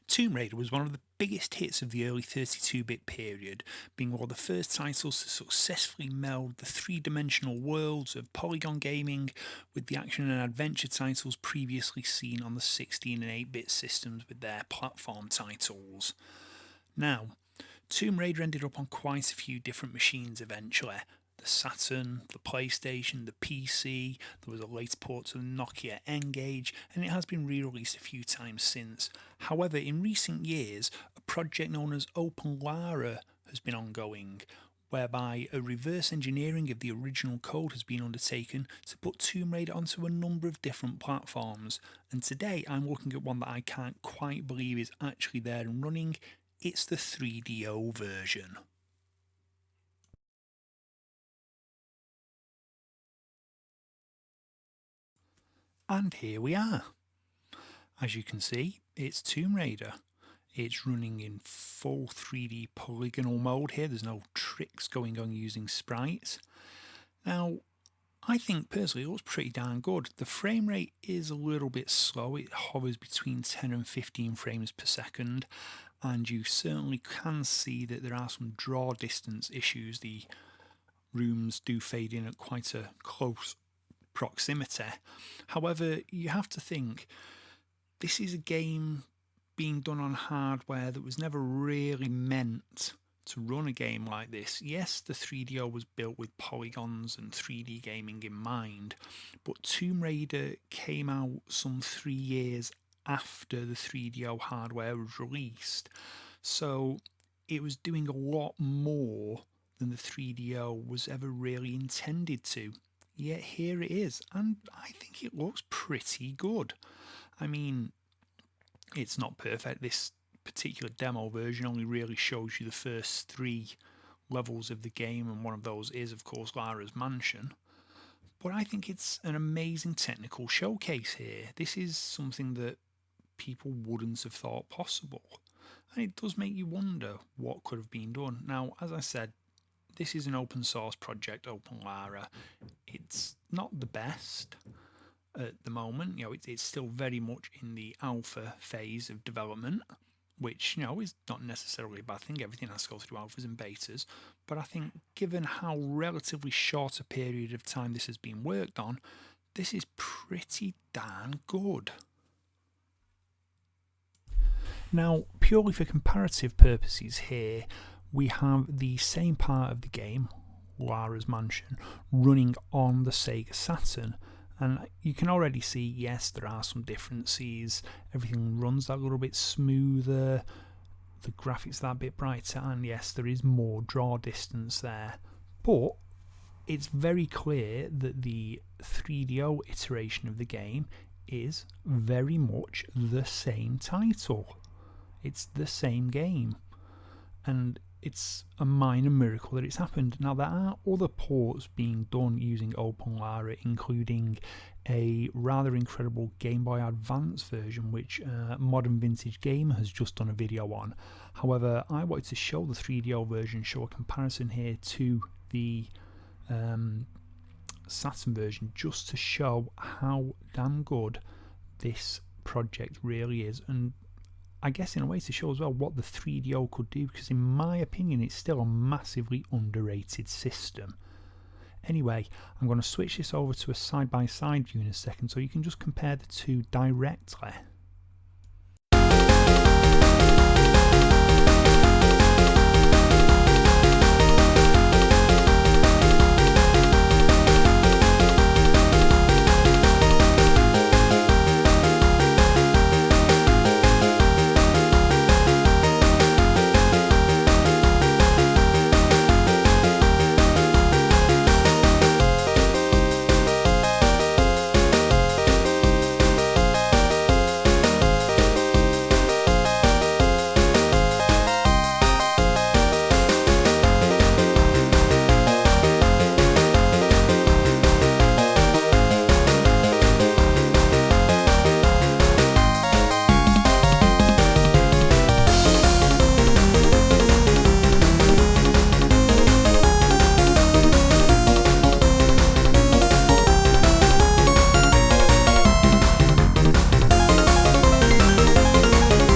Tomb Raider was one of the biggest hits of the early 32-bit period, being one of the first titles to successfully meld the three-dimensional worlds of Polygon gaming with the action and adventure titles previously seen on the 16 and 8-bit systems with their platform titles. Now, Tomb Raider ended up on quite a few different machines eventually. The Saturn, the PlayStation, the PC, there was a later port to the Nokia N-Gage, and it has been re-released a few times since. However, in recent years, a project known as OpenLARA has been ongoing, whereby a reverse engineering of the original code has been undertaken to put Tomb Raider onto a number of different platforms. And today I'm looking at one that I can't quite believe is actually there and running. It's the 3DO version. And here we are. As you can see, it's Tomb Raider. It's running in full 3D polygonal mode here. There's no tricks going on using sprites. Now, I think personally it looks pretty darn good. The frame rate is a little bit slow. It hovers between 10 and 15 frames per second. And you certainly can see that there are some draw distance issues. The rooms do fade in at quite a close proximity. However, you have to think this is a game being done on hardware that was never really meant to run a game like this. Yes, the 3DO was built with polygons and 3D gaming in mind, but Tomb Raider came out some 3 years after the 3DO hardware was released, so it was doing a lot more than the 3DO was ever really intended to. Yet here it is, and I think it looks pretty good. I mean, it's not perfect. This particular demo version only really shows you the first 3 levels of the game, and one of those is, of course, Lara's mansion. But I think it's an amazing technical showcase here. This is something that people wouldn't have thought possible. And it does make you wonder what could have been done. Now, as I said, this is an open source project, OpenLARA. It's not the best at the moment. It's still very much in the alpha phase of development, which is not necessarily a bad thing. Everything has to go through alphas and betas. But I think given how relatively short a period of time this has been worked on, this is pretty darn good. Now, purely for comparative purposes here, we have the same part of the game, Lara's Mansion, running on the Sega Saturn. And you can already see, yes, there are some differences. Everything runs that little bit smoother. The graphics that bit brighter. And yes, there is more draw distance there. But it's very clear that the 3DO iteration of the game is very much the same title. It's the same game. And it's a minor miracle that it's happened. Now, there are other ports being done using OpenLARA, including a rather incredible Game Boy Advance version, which Modern Vintage Gamer has just done a video on. However, I wanted to show the 3DO version, show a comparison here to the Saturn version, just to show how damn good this project really is, and I guess in a way to show as well what the 3DO could do, because in my opinion it's still a massively underrated system. Anyway, I'm going to switch this over to a side-by-side view in a second so you can just compare the two directly.